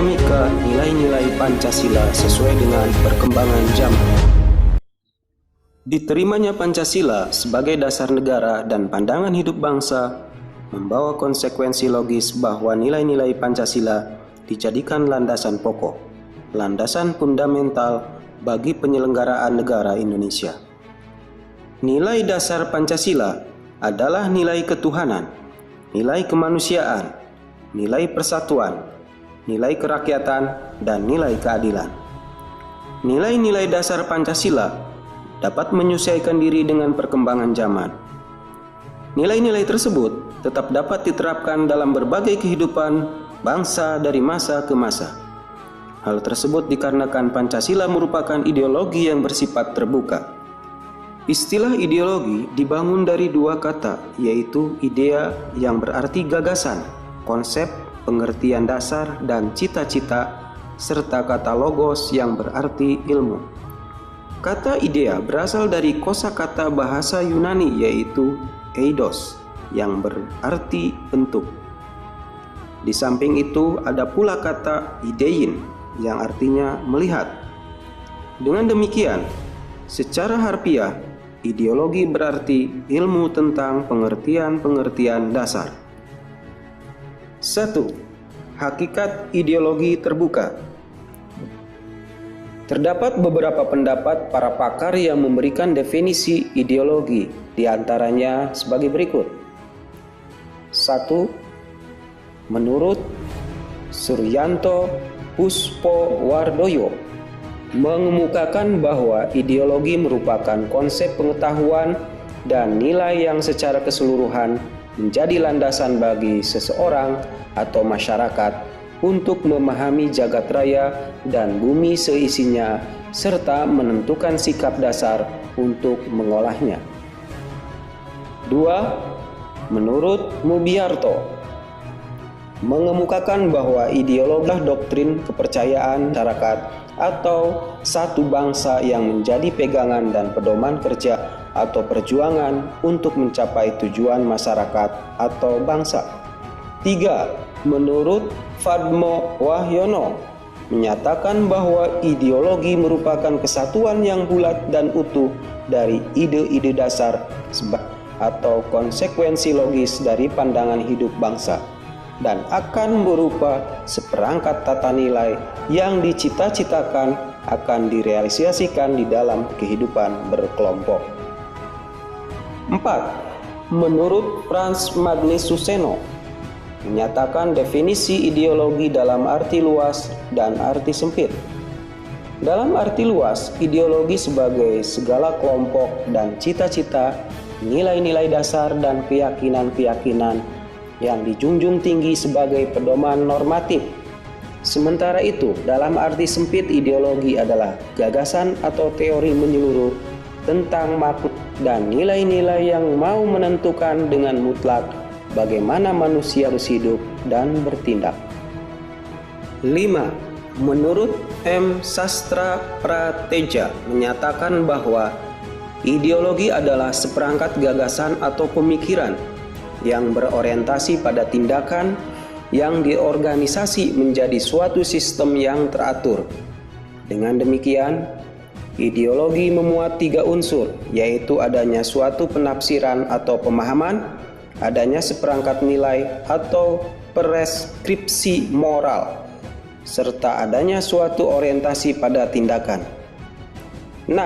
dinamika nilai-nilai Pancasila sesuai dengan perkembangan zaman. Diterimanya Pancasila sebagai dasar negara dan pandangan hidup bangsa membawa konsekuensi logis bahwa nilai-nilai Pancasila dijadikan landasan pokok, landasan fundamental bagi penyelenggaraan negara Indonesia. Nilai dasar Pancasila adalah nilai ketuhanan, nilai kemanusiaan, nilai persatuan, nilai kerakyatan, dan nilai keadilan. Nilai-nilai dasar Pancasila dapat menyesuaikan diri dengan perkembangan zaman. Nilai-nilai tersebut tetap dapat diterapkan dalam berbagai kehidupan bangsa dari masa ke masa. Hal tersebut dikarenakan Pancasila merupakan ideologi yang bersifat terbuka. Istilah ideologi dibangun dari dua kata, yaitu idea yang berarti gagasan, konsep, pengertian dasar, dan cita-cita, serta kata logos yang berarti ilmu. Kata idea berasal dari kosakata bahasa Yunani yaitu eidos yang berarti bentuk. Di samping itu ada pula kata idein yang artinya melihat. Dengan demikian, secara harfiah, ideologi berarti ilmu tentang pengertian-pengertian dasar. 1. Hakikat ideologi terbuka. Terdapat beberapa pendapat para pakar yang memberikan definisi ideologi, di antaranya sebagai berikut. 1. Menurut Suryanto Puspowardoyo, mengemukakan bahwa ideologi merupakan konsep pengetahuan dan nilai yang secara keseluruhan menjadi landasan bagi seseorang atau masyarakat untuk memahami jagat raya dan bumi seisinya serta menentukan sikap dasar untuk mengolahnya. 2. Menurut Mubiarto, mengemukakan bahwa ideologi adalah doktrin kepercayaan masyarakat atau satu bangsa yang menjadi pegangan dan pedoman kerja atau perjuangan untuk mencapai tujuan masyarakat atau bangsa. 3. Menurut Fadmo Wahyono, menyatakan bahwa ideologi merupakan kesatuan yang bulat dan utuh dari ide-ide dasar atau konsekuensi logis dari pandangan hidup bangsa dan akan berupa seperangkat tata nilai yang dicita-citakan akan direalisasikan di dalam kehidupan berkelompok. 4. Menurut Frans Magnesuseno, menyatakan definisi ideologi dalam arti luas dan arti sempit. Dalam arti luas, ideologi sebagai segala kelompok dan cita-cita, nilai-nilai dasar dan keyakinan-keyakinan yang dijunjung tinggi sebagai pedoman normatif. Sementara itu, dalam arti sempit, ideologi adalah gagasan atau teori menyeluruh tentang makna dan nilai-nilai yang mau menentukan dengan mutlak bagaimana manusia harus hidup dan bertindak. 5. Menurut M. Sastra Prateja menyatakan bahwa ideologi adalah seperangkat gagasan atau pemikiran yang berorientasi pada tindakan yang diorganisasi menjadi suatu sistem yang teratur. Dengan demikian, ideologi memuat 3 unsur, yaitu adanya suatu penafsiran atau pemahaman, adanya seperangkat nilai atau preskripsi moral, serta adanya suatu orientasi pada tindakan. 6.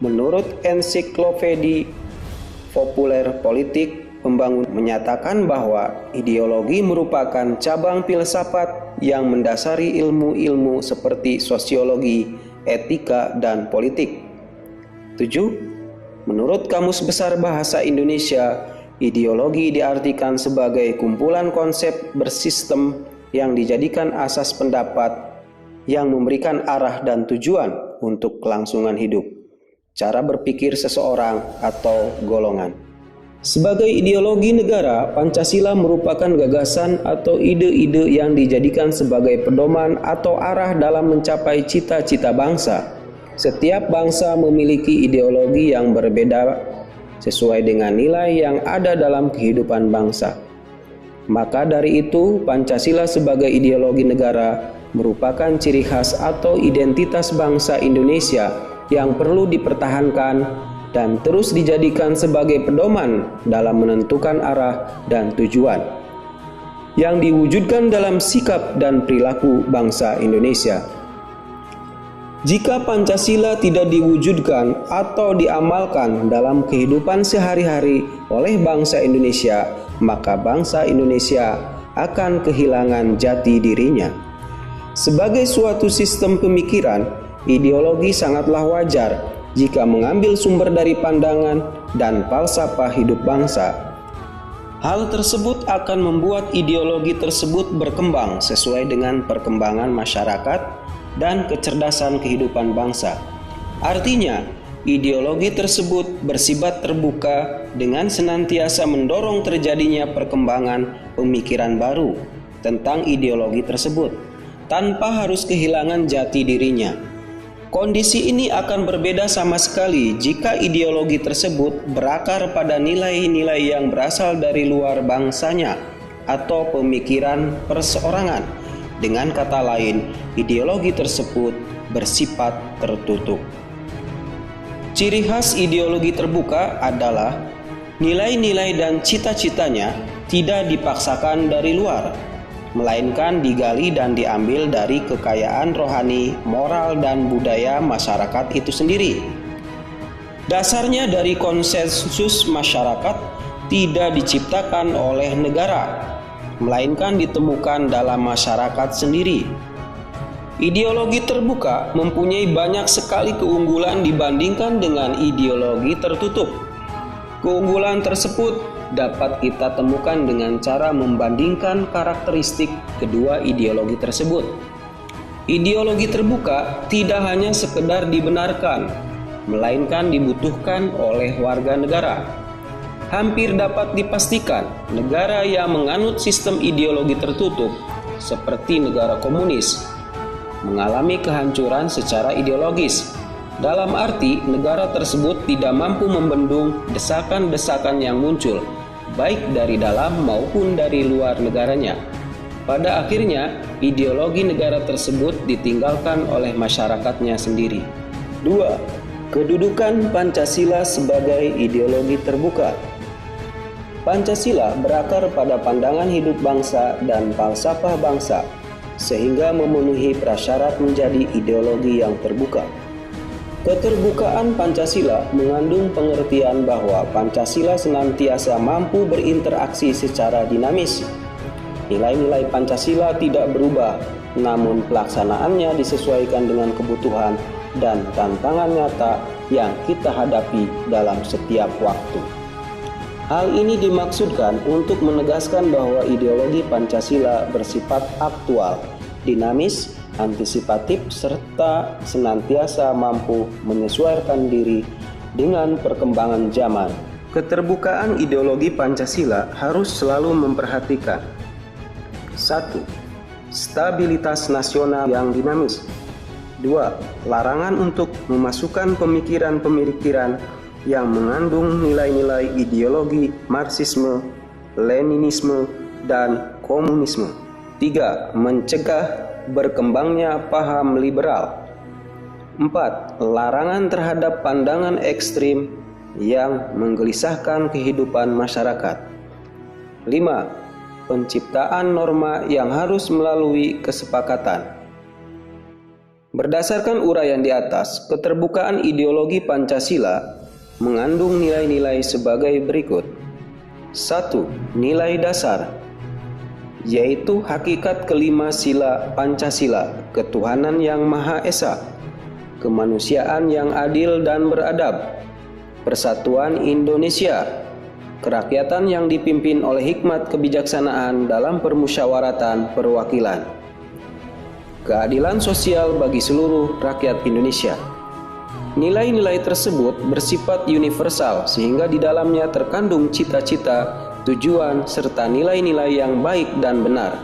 Menurut Ensiklopedi Populer Politik Pembangunan menyatakan bahwa ideologi merupakan cabang filsafat yang mendasari ilmu-ilmu seperti sosiologi, etika, dan politik. 7. Menurut Kamus Besar Bahasa Indonesia, ideologi diartikan sebagai kumpulan konsep bersistem yang dijadikan asas pendapat yang memberikan arah dan tujuan untuk kelangsungan hidup, cara berpikir seseorang atau golongan. Sebagai ideologi negara, Pancasila merupakan gagasan atau ide-ide yang dijadikan sebagai pedoman atau arah dalam mencapai cita-cita bangsa. Setiap bangsa memiliki ideologi yang berbeda sesuai dengan nilai yang ada dalam kehidupan bangsa. Maka dari itu, Pancasila sebagai ideologi negara merupakan ciri khas atau identitas bangsa Indonesia yang perlu dipertahankan dan terus dijadikan sebagai pedoman dalam menentukan arah dan tujuan yang diwujudkan dalam sikap dan perilaku bangsa Indonesia. Jika Pancasila tidak diwujudkan atau diamalkan dalam kehidupan sehari-hari oleh bangsa Indonesia, maka bangsa Indonesia akan kehilangan jati dirinya. Sebagai suatu sistem pemikiran, ideologi sangatlah wajar jika mengambil sumber dari pandangan dan falsafah hidup bangsa. Hal tersebut akan membuat ideologi tersebut berkembang sesuai dengan perkembangan masyarakat dan kecerdasan kehidupan bangsa. Artinya, ideologi tersebut bersifat terbuka dengan senantiasa mendorong terjadinya perkembangan pemikiran baru tentang ideologi tersebut, tanpa harus kehilangan jati dirinya. Kondisi ini akan berbeda sama sekali jika ideologi tersebut berakar pada nilai-nilai yang berasal dari luar bangsanya atau pemikiran perseorangan. Dengan kata lain, ideologi tersebut bersifat tertutup. Ciri khas ideologi terbuka adalah nilai-nilai dan cita-citanya tidak dipaksakan dari luar, melainkan digali dan diambil dari kekayaan rohani, moral, dan budaya masyarakat itu sendiri. Dasarnya dari konsensus masyarakat tidak diciptakan oleh negara, melainkan ditemukan dalam masyarakat sendiri. Ideologi terbuka mempunyai banyak sekali keunggulan dibandingkan dengan ideologi tertutup. Keunggulan tersebut dapat kita temukan dengan cara membandingkan karakteristik kedua ideologi tersebut. Ideologi terbuka tidak hanya sekedar dibenarkan, melainkan dibutuhkan oleh warga negara. Hampir dapat dipastikan negara yang menganut sistem ideologi tertutup seperti negara komunis mengalami kehancuran secara ideologis. Dalam arti negara tersebut tidak mampu membendung desakan-desakan yang muncul baik dari dalam maupun dari luar negaranya. Pada akhirnya ideologi negara tersebut ditinggalkan oleh masyarakatnya sendiri. 2. Kedudukan Pancasila sebagai ideologi terbuka. Pancasila berakar pada pandangan hidup bangsa dan falsafah bangsa, sehingga memenuhi prasyarat menjadi ideologi yang terbuka. Keterbukaan Pancasila mengandung pengertian bahwa Pancasila senantiasa mampu berinteraksi secara dinamis. Nilai-nilai Pancasila tidak berubah, namun pelaksanaannya disesuaikan dengan kebutuhan dan tantangan nyata yang kita hadapi dalam setiap waktu. Hal ini dimaksudkan untuk menegaskan bahwa ideologi Pancasila bersifat aktual, dinamis, antisipatif, serta senantiasa mampu menyesuaikan diri dengan perkembangan zaman. Keterbukaan ideologi Pancasila harus selalu memperhatikan 1. Stabilitas nasional yang dinamis. 2. Larangan untuk memasukkan pemikiran-pemikiran yang mengandung nilai-nilai ideologi Marxisme, Leninisme, dan komunisme. 3. Mencegah berkembangnya paham liberal. 4. Larangan terhadap pandangan ekstrim yang menggelisahkan kehidupan masyarakat. 5. Penciptaan norma yang harus melalui kesepakatan. Berdasarkan uraian di atas, keterbukaan ideologi Pancasila mengandung nilai-nilai sebagai berikut. 1. Nilai dasar, yaitu hakikat kelima sila Pancasila, ketuhanan yang Maha Esa, kemanusiaan yang adil dan beradab, persatuan Indonesia, kerakyatan yang dipimpin oleh hikmat kebijaksanaan dalam permusyawaratan perwakilan, keadilan sosial bagi seluruh rakyat Indonesia. Nilai-nilai tersebut bersifat universal sehingga di dalamnya terkandung cita-cita, tujuan, serta nilai-nilai yang baik dan benar.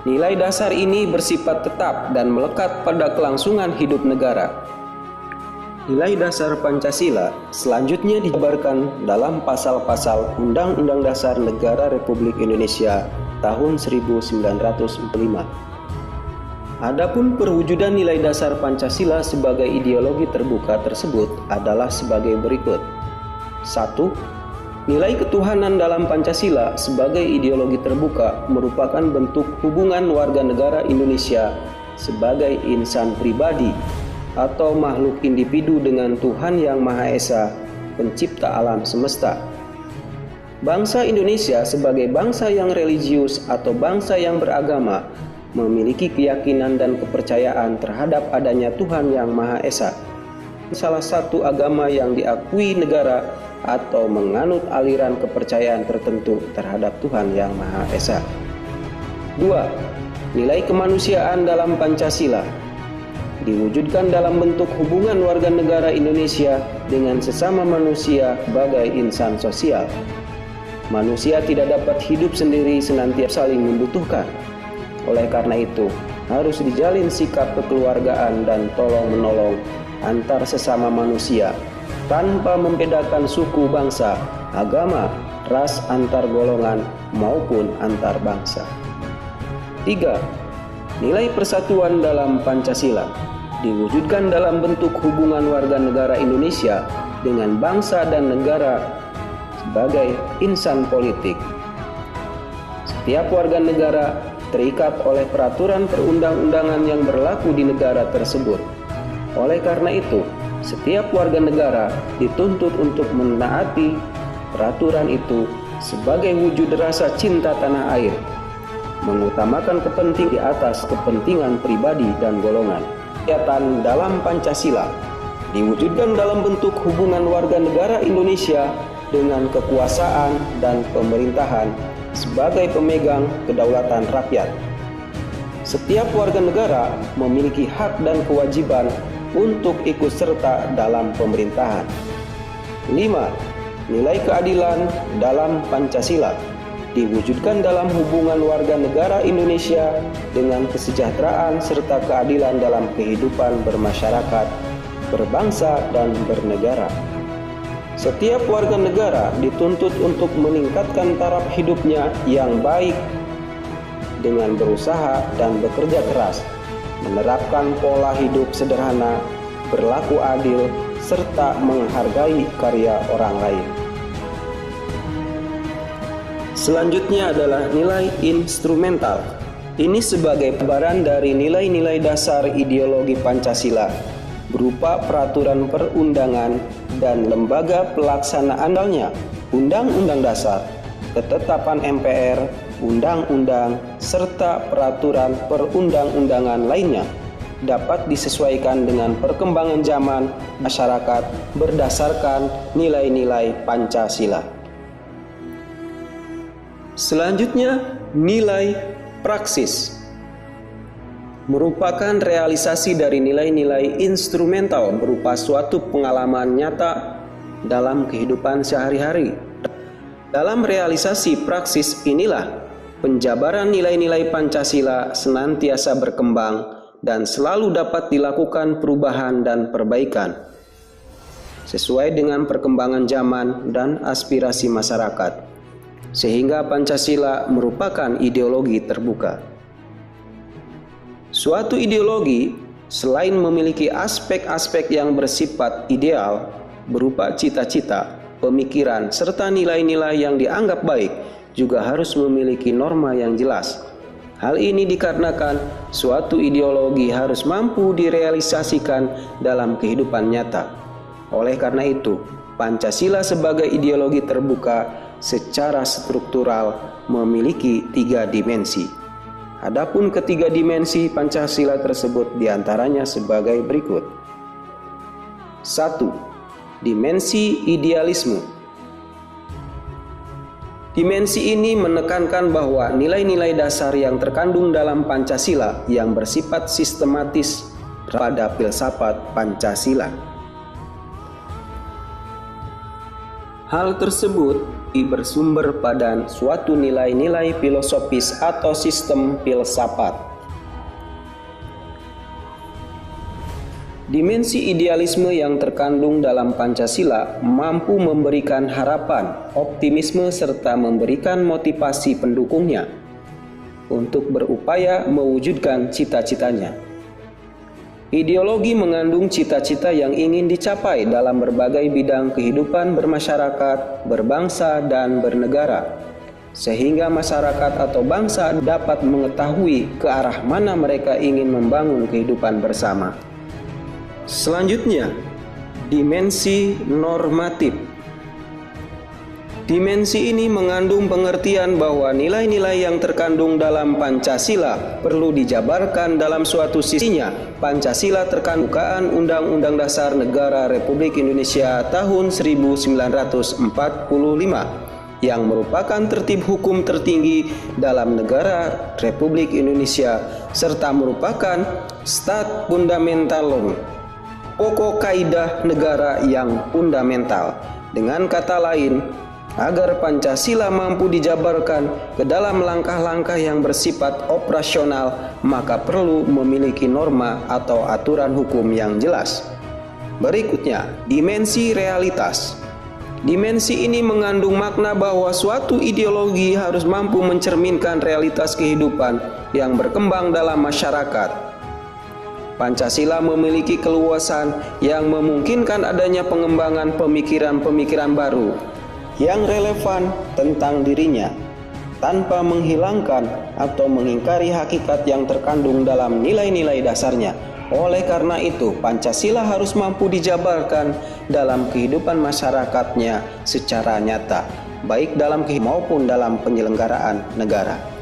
Nilai dasar ini bersifat tetap dan melekat pada kelangsungan hidup negara. Nilai dasar Pancasila selanjutnya dijabarkan dalam pasal-pasal Undang-Undang Dasar Negara Republik Indonesia tahun 1945. Adapun perwujudan nilai dasar Pancasila sebagai ideologi terbuka tersebut adalah sebagai berikut. 1. Nilai ketuhanan dalam Pancasila sebagai ideologi terbuka merupakan bentuk hubungan warga negara Indonesia sebagai insan pribadi atau makhluk individu dengan Tuhan Yang Maha Esa, pencipta alam semesta. Bangsa Indonesia sebagai bangsa yang religius atau bangsa yang beragama memiliki keyakinan dan kepercayaan terhadap adanya Tuhan Yang Maha Esa, salah satu agama yang diakui negara atau menganut aliran kepercayaan tertentu terhadap Tuhan Yang Maha Esa. 2. Nilai kemanusiaan dalam Pancasila diwujudkan dalam bentuk hubungan warga negara Indonesia dengan sesama manusia sebagai insan sosial. Manusia tidak dapat hidup sendiri, senantiasa saling membutuhkan. Oleh karena itu, harus dijalin sikap kekeluargaan dan tolong-menolong antar sesama manusia tanpa membedakan suku, bangsa, agama, ras, antar golongan maupun antar bangsa. 3. Nilai persatuan dalam Pancasila diwujudkan dalam bentuk hubungan warga negara Indonesia dengan bangsa dan negara sebagai insan politik. Setiap warga negara terikat oleh peraturan perundang-undangan yang berlaku di negara tersebut. Oleh karena itu, setiap warga negara dituntut untuk menaati peraturan itu sebagai wujud rasa cinta tanah air, mengutamakan kepentingan di atas kepentingan pribadi dan golongan. Kegiatan dalam Pancasila diwujudkan dalam bentuk hubungan warga negara Indonesia dengan kekuasaan dan pemerintahan sebagai pemegang kedaulatan rakyat. Setiap warga negara memiliki hak dan kewajiban untuk ikut serta dalam pemerintahan. 5. Nilai keadilan dalam Pancasila diwujudkan dalam hubungan warga negara Indonesia dengan kesejahteraan serta keadilan dalam kehidupan bermasyarakat, berbangsa, dan bernegara. Setiap warga negara dituntut untuk meningkatkan taraf hidupnya yang baik dengan berusaha dan bekerja keras, menerapkan pola hidup sederhana, berlaku adil, serta menghargai karya orang lain. Selanjutnya adalah nilai instrumental. Ini sebagai gambaran dari nilai-nilai dasar ideologi Pancasila berupa peraturan perundangan dan lembaga pelaksanaannya, Undang-Undang Dasar, ketetapan MPR, undang-undang, serta peraturan perundang-undangan lainnya dapat disesuaikan dengan perkembangan zaman masyarakat berdasarkan nilai-nilai Pancasila. Selanjutnya, nilai praksis merupakan realisasi dari nilai-nilai instrumental berupa suatu pengalaman nyata dalam kehidupan sehari-hari. Dalam realisasi praksis inilah penjabaran nilai-nilai Pancasila senantiasa berkembang dan selalu dapat dilakukan perubahan dan perbaikan sesuai dengan perkembangan zaman dan aspirasi masyarakat, sehingga Pancasila merupakan ideologi terbuka. Suatu ideologi selain memiliki aspek-aspek yang bersifat ideal berupa cita-cita, pemikiran, serta nilai-nilai yang dianggap baik, juga harus memiliki norma yang jelas. Hal ini dikarenakan suatu ideologi harus mampu direalisasikan dalam kehidupan nyata. Oleh karena itu, Pancasila sebagai ideologi terbuka secara struktural memiliki 3 dimensi. Adapun ketiga dimensi Pancasila tersebut diantaranya sebagai berikut. 1. Dimensi idealisme. Dimensi ini menekankan bahwa nilai-nilai dasar yang terkandung dalam Pancasila yang bersifat sistematis pada filsafat Pancasila. Hal tersebut bersumber pada suatu nilai-nilai filosofis atau sistem filsafat. Dimensi idealisme yang terkandung dalam Pancasila mampu memberikan harapan, optimisme, serta memberikan motivasi pendukungnya untuk berupaya mewujudkan cita-citanya. Ideologi mengandung cita-cita yang ingin dicapai dalam berbagai bidang kehidupan bermasyarakat, berbangsa, dan bernegara, sehingga masyarakat atau bangsa dapat mengetahui ke arah mana mereka ingin membangun kehidupan bersama. Selanjutnya, dimensi normatif. Dimensi ini mengandung pengertian bahwa nilai-nilai yang terkandung dalam Pancasila perlu dijabarkan dalam suatu sisinya. Pancasila terkandung Undang-Undang Dasar Negara Republik Indonesia tahun 1945 yang merupakan tertib hukum tertinggi dalam negara Republik Indonesia serta merupakan stat fundamentalum, pokok kaidah negara yang fundamental. Dengan kata lain, agar Pancasila mampu dijabarkan ke dalam langkah-langkah yang bersifat operasional, maka perlu memiliki norma atau aturan hukum yang jelas. Berikutnya, dimensi realitas. Dimensi ini mengandung makna bahwa suatu ideologi harus mampu mencerminkan realitas kehidupan yang berkembang dalam masyarakat. Pancasila memiliki keluasan yang memungkinkan adanya pengembangan pemikiran-pemikiran baru yang relevan tentang dirinya, tanpa menghilangkan atau mengingkari hakikat yang terkandung dalam nilai-nilai dasarnya. Oleh karena itu, Pancasila harus mampu dijabarkan dalam kehidupan masyarakatnya secara nyata, baik dalam maupun dalam penyelenggaraan negara.